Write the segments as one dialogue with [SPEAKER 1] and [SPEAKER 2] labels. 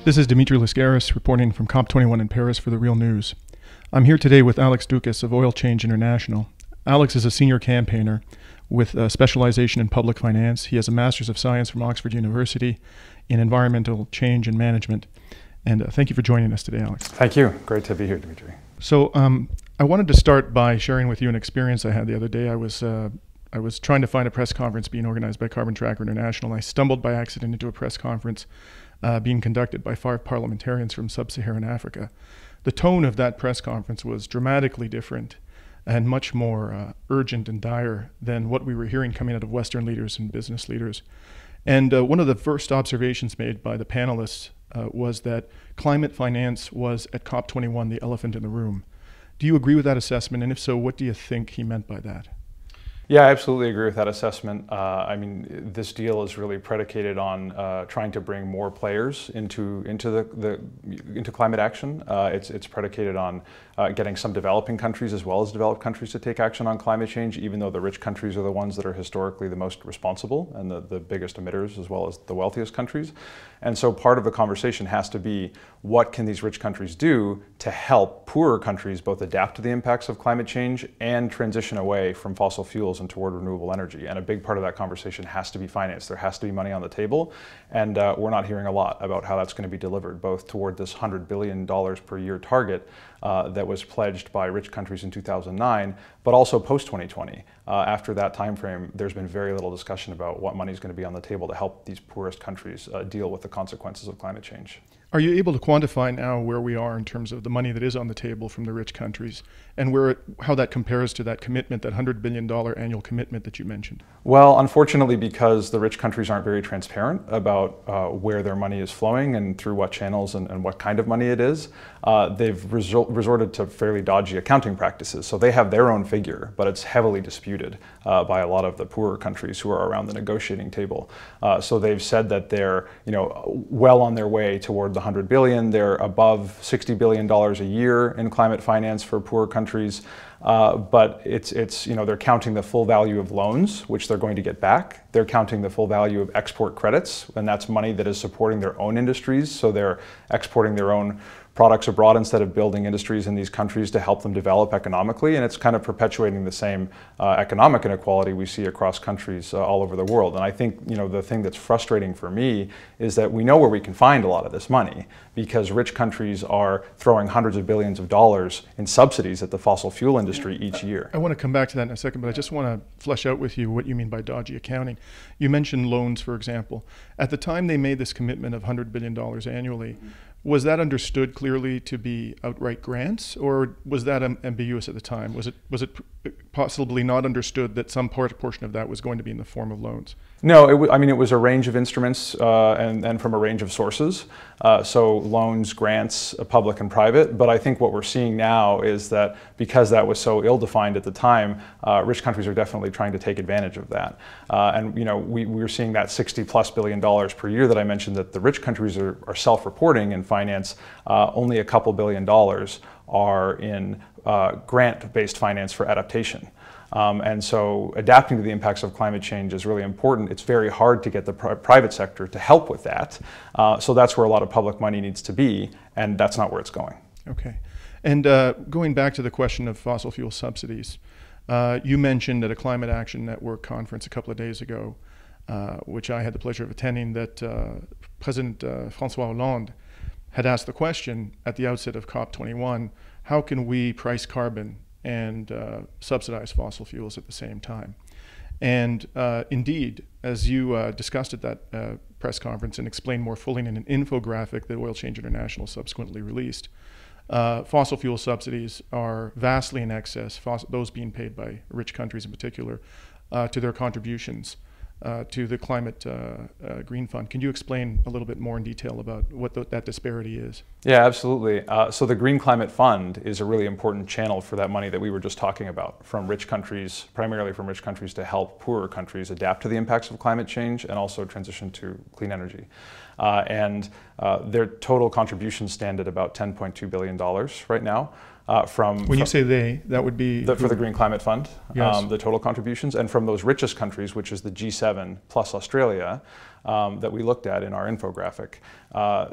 [SPEAKER 1] This is Dimitri Lascaris reporting from COP21 in Paris for The Real News. I'm here today with Alex Doukas of Oil Change International. Alex is a senior campaigner with a specialization in public finance. He has a Master's of Science from Oxford University in Environmental Change and Management. And thank you for joining us today, Alex.
[SPEAKER 2] Thank you. Great to be here, Dimitri.
[SPEAKER 1] So I wanted to start by sharing with you an experience I had the other day. I was trying to find a press conference being organized by Carbon Tracker International. I stumbled by accident into a press conference being conducted by 5 parliamentarians from sub-Saharan Africa. The tone of that press conference was dramatically different and much more urgent and dire than what we were hearing coming out of Western leaders and business leaders. And one of the first observations made by the panelists was that climate finance was at COP21 the elephant in the room. Do you agree with that assessment? And if so, what do you think he meant by that?
[SPEAKER 2] Yeah, I absolutely agree with that assessment. I mean, this deal is really predicated on trying to bring more players into climate action. It's predicated on getting some developing countries as well as developed countries to take action on climate change, even though the rich countries are the ones that are historically the most responsible and the biggest emitters, as well as the wealthiest countries. And so part of the conversation has to be, what can these rich countries do to help poorer countries both adapt to the impacts of climate change and transition away from fossil fuels and toward renewable energy? And a big part of that conversation has to be finance. There has to be money on the table, and we're not hearing a lot about how that's going to be delivered, both toward this $100 billion per year target that was pledged by rich countries in 2009, but also post-2020. After that time frame, there's been very little discussion about what money is going to be on the table to help these poorest countries deal with the consequences of climate change.
[SPEAKER 1] Are you able to quantify now where we are in terms of the money that is on the table from the rich countries and how that compares to that commitment, that $100 billion annual commitment that you mentioned?
[SPEAKER 2] Well, unfortunately, because the rich countries aren't very transparent about where their money is flowing and through what channels and what kind of money it is, they've resorted to fairly dodgy accounting practices. So they have their own figure, but it's heavily disputed by a lot of the poorer countries who are around the negotiating table. So they've said that they're well on their way toward the $100 billion. They're above $60 billion a year in climate finance for poorer countries. But they're counting the full value of loans, which they're going to get back. They're counting the full value of export credits, and that's money that is supporting their own industries. So they're exporting their own products abroad instead of building industries in these countries to help them develop economically. And it's kind of perpetuating the same economic inequality we see across countries all over the world. And I think the thing that's frustrating for me is that we know where we can find a lot of this money, because rich countries are throwing hundreds of billions of dollars in subsidies at the fossil fuel industry each year.
[SPEAKER 1] I want to come back to that in a second, but I just want to flesh out with you what you mean by dodgy accounting. You mentioned loans, for example. At the time they made this commitment of $100 billion annually, was that understood clearly to be outright grants, or was that ambiguous at the time? Was it possibly not understood that some portion of that was going to be in the form of loans?
[SPEAKER 2] No, it was a range of instruments and from a range of sources. So loans, grants, public and private. But I think what we're seeing now is that because that was so ill-defined at the time, rich countries are definitely trying to take advantage of that. We're seeing that $60+ billion per year that I mentioned that the rich countries are self-reporting in finance. Only a couple $2 billion are in grant-based finance for adaptation. And so adapting to the impacts of climate change is really important. It's very hard to get the private sector to help with that. So that's where a lot of public money needs to be, and that's not where it's going.
[SPEAKER 1] Okay. And going back to the question of fossil fuel subsidies, you mentioned at a Climate Action Network conference a couple of days ago, which I had the pleasure of attending, that President François Hollande had asked the question at the outset of COP21, how can we price carbon and subsidize fossil fuels at the same time? And indeed, as you discussed at that press conference and explained more fully in an infographic that Oil Change International subsequently released, fossil fuel subsidies are vastly in excess, those being paid by rich countries in particular, to their contributions to the Climate Green Fund. Can you explain a little bit more in detail about what that disparity is?
[SPEAKER 2] Yeah, absolutely. So the Green Climate Fund is a really important channel for that money that we were just talking about, from rich countries, primarily from rich countries, to help poorer countries adapt to the impacts of climate change and also transition to clean energy. Their total contributions stand at about $10.2 billion right now.
[SPEAKER 1] When you say they, that would be
[SPEAKER 2] for the Green Climate Fund,
[SPEAKER 1] yes.
[SPEAKER 2] The total contributions, and from those richest countries, which is the G7 plus Australia, that we looked at in our infographic.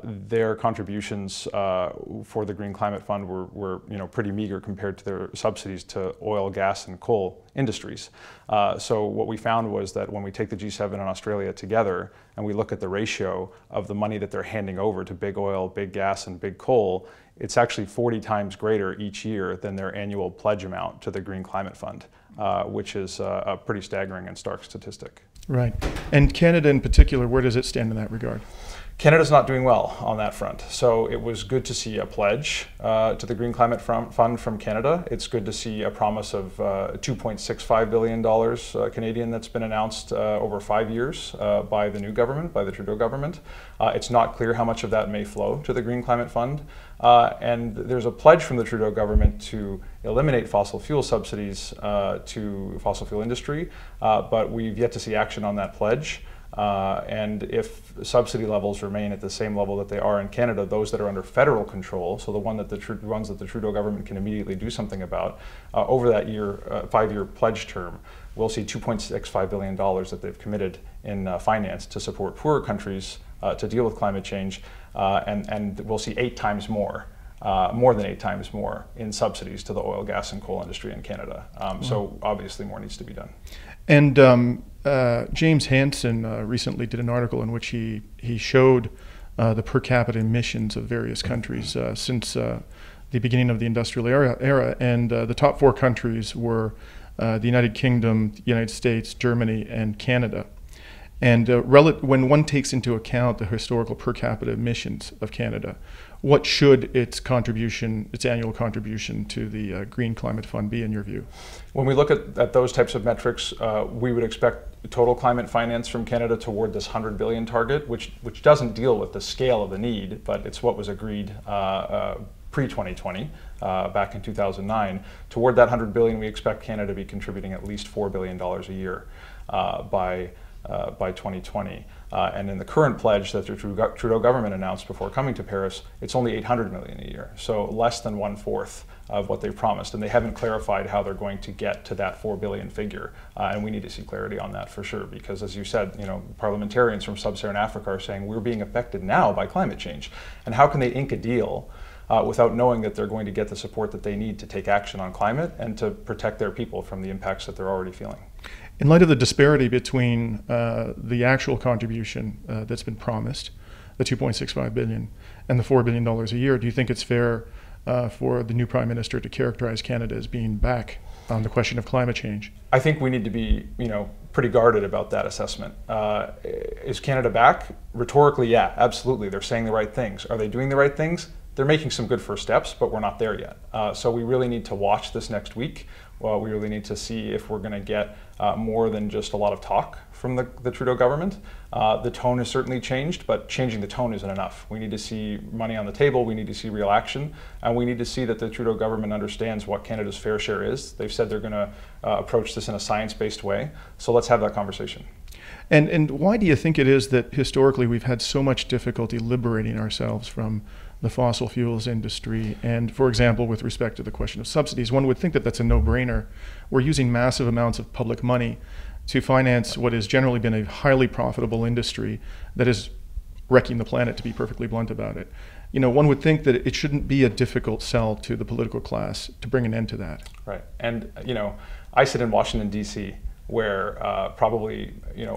[SPEAKER 2] Their contributions for the Green Climate Fund were pretty meager compared to their subsidies to oil, gas, and coal industries. So what we found was that when we take the G7 and Australia together and we look at the ratio of the money that they're handing over to big oil, big gas, and big coal, it's actually 40 times greater each year than their annual pledge amount to the Green Climate Fund, which is a pretty staggering and stark statistic.
[SPEAKER 1] Right. And Canada in particular, where does it stand in that regard?
[SPEAKER 2] Canada's not doing well on that front. So it was good to see a pledge to the Green Climate Fund from Canada. It's good to see a promise of $2.65 billion Canadian that's been announced over 5 years by the new government, by the Trudeau government. It's not clear how much of that may flow to the Green Climate Fund. And there's a pledge from the Trudeau government to eliminate fossil fuel subsidies to fossil fuel industry, but we've yet to see action on that pledge. And if subsidy levels remain at the same level that they are in Canada, those that are under federal control, so the ones that the Trudeau government can immediately do something about, over that 5-year pledge term, we'll see $2.65 billion that they've committed in finance to support poorer countries to deal with climate change, and we'll see 8 times more. More than 8 times more in subsidies to the oil, gas, and coal industry in Canada. So obviously more needs to be done. And
[SPEAKER 1] James Hansen recently did an article in which he showed the per capita emissions of various countries since the beginning of the industrial era. And the top 4 countries were the United Kingdom, the United States, Germany, and Canada. And when one takes into account the historical per capita emissions of Canada, what should its annual contribution to the Green Climate Fund be in your view?
[SPEAKER 2] When we look at those types of metrics, we would expect total climate finance from Canada toward this 100 billion target, which doesn't deal with the scale of the need, but it's what was agreed pre-2020, back in 2009. Toward that 100 billion, we expect Canada to be contributing at least $4 billion a year by 2020. And in the current pledge that the Trudeau government announced before coming to Paris, it's only 800 million a year, so less than 1/4 of what they promised. And they haven't clarified how they're going to get to that 4 billion figure. And we need to see clarity on that for sure, because as you said, parliamentarians from sub-Saharan Africa are saying we're being affected now by climate change. And how can they ink a deal without knowing that they're going to get the support that they need to take action on climate and to protect their people from the impacts that they're already feeling?
[SPEAKER 1] In light of the disparity between the actual contribution that's been promised, the $2.65 billion, and the $4 billion a year, do you think it's fair for the new Prime Minister to characterize Canada as being back on the question of climate change?
[SPEAKER 2] I think we need to be, pretty guarded about that assessment. Is Canada back? Rhetorically, yeah, absolutely. They're saying the right things. Are they doing the right things? They're making some good first steps, but we're not there yet. So we really need to watch this next week. Well, we really need to see if we're going to get more than just a lot of talk from the Trudeau government. The tone has certainly changed, but changing the tone isn't enough. We need to see money on the table, we need to see real action, and we need to see that the Trudeau government understands what Canada's fair share is. They've said they're going to approach this in a science-based way, so let's have that conversation.
[SPEAKER 1] And why do you think it is that historically we've had so much difficulty liberating ourselves from the fossil fuels industry? And for example, with respect to the question of subsidies, one would think that that's a no-brainer. We're using massive amounts of public money to finance what has generally been a highly profitable industry that is wrecking the planet, to be perfectly blunt about it. One would think that it shouldn't be a difficult sell to the political class to bring an end to that.
[SPEAKER 2] Right. And, I sit in Washington, D.C., where probably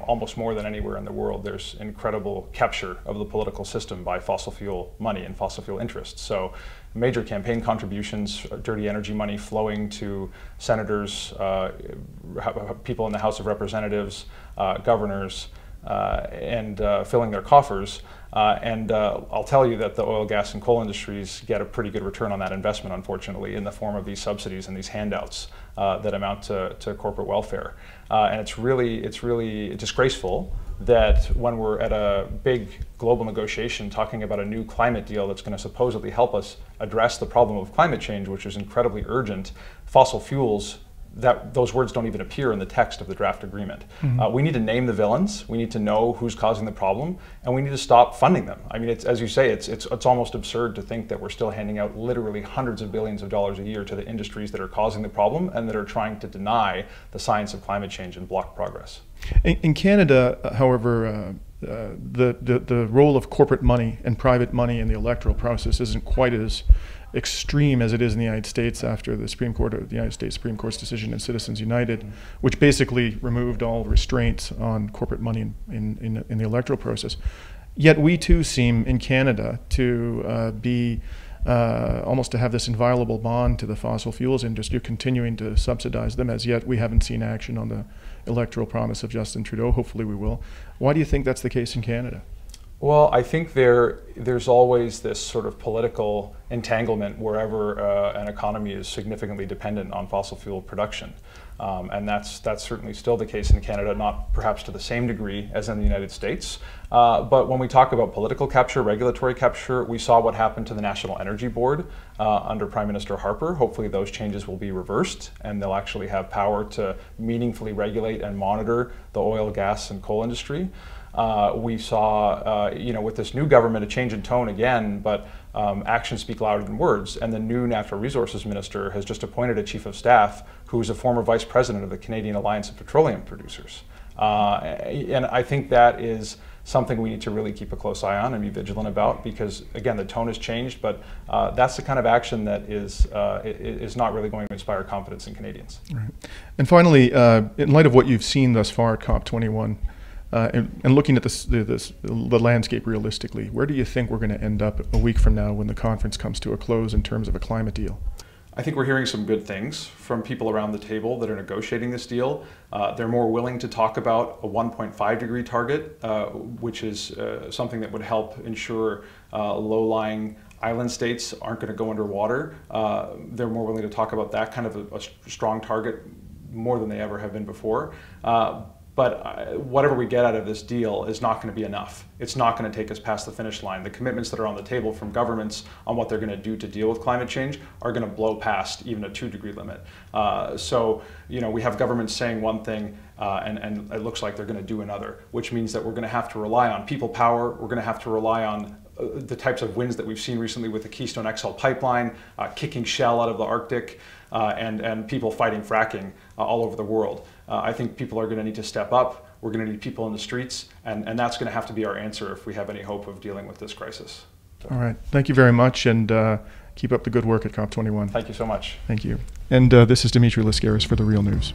[SPEAKER 2] almost more than anywhere in the world, there's incredible capture of the political system by fossil fuel money and fossil fuel interests. So major campaign contributions, dirty energy money flowing to senators, people in the House of Representatives, governors, and filling their coffers. And I'll tell you that the oil, gas, and coal industries get a pretty good return on that investment, unfortunately, in the form of these subsidies and these handouts that amount to corporate welfare. And it's really disgraceful that when we're at a big global negotiation talking about a new climate deal that's going to supposedly help us address the problem of climate change, which is incredibly urgent, fossil fuels those words don't even appear in the text of the draft agreement. We need to name the villains. We need to know who's causing the problem, and we need to stop funding them. I mean, as you say, it's almost absurd to think that we're still handing out literally hundreds of billions of dollars a year to the industries that are causing the problem and that are trying to deny the science of climate change and block progress.
[SPEAKER 1] In Canada, however, the role of corporate money and private money in the electoral process isn't quite as extreme as it is in the United States after the United States Supreme Court's decision in Citizens United, which basically removed all restraints on corporate money in the electoral process. Yet we too seem in Canada to be almost to have this inviolable bond to the fossil fuels industry, continuing to subsidize them, as yet we haven't seen action on the electoral promise of Justin Trudeau. Hopefully we will. Why do you think that's the case in Canada?
[SPEAKER 2] Well, I think there's always this sort of political entanglement wherever an economy is significantly dependent on fossil fuel production. And that's certainly still the case in Canada, not perhaps to the same degree as in the United States. But when we talk about political capture, regulatory capture, we saw what happened to the National Energy Board under Prime Minister Harper. Hopefully those changes will be reversed and they'll actually have power to meaningfully regulate and monitor the oil, gas, and coal industry. We saw, with this new government, a change in tone again, but actions speak louder than words. And the new Natural Resources Minister has just appointed a Chief of Staff who is a former Vice President of the Canadian Alliance of Petroleum Producers. And I think that is something we need to really keep a close eye on and be vigilant about because, again, the tone has changed, but that's the kind of action that is not really going to inspire confidence in Canadians. Right.
[SPEAKER 1] And finally, in light of what you've seen thus far at COP21, and looking at the landscape realistically, where do you think we're going to end up a week from now when the conference comes to a close in terms of a climate deal?
[SPEAKER 2] I think we're hearing some good things from people around the table that are negotiating this deal. They're more willing to talk about a 1.5 degree target, which is something that would help ensure low-lying island states aren't going to go underwater. They're more willing to talk about that kind of a strong target more than they ever have been before. But whatever we get out of this deal is not going to be enough. It's not going to take us past the finish line. The commitments that are on the table from governments on what they're going to do to deal with climate change are going to blow past even a 2 degree limit. So, we have governments saying one thing and it looks like they're going to do another, which means that we're going to have to rely on people power. We're going to have to rely on the types of wins that we've seen recently with the Keystone XL pipeline, kicking Shell out of the Arctic, and people fighting fracking all over the world. I think people are going to need to step up. We're going to need people in the streets, and that's going to have to be our answer if we have any hope of dealing with this crisis.
[SPEAKER 1] All right. Thank you very much, and keep up the good work at COP21.
[SPEAKER 2] Thank you so much.
[SPEAKER 1] Thank you. And this is Dimitri Lascaris for The Real News.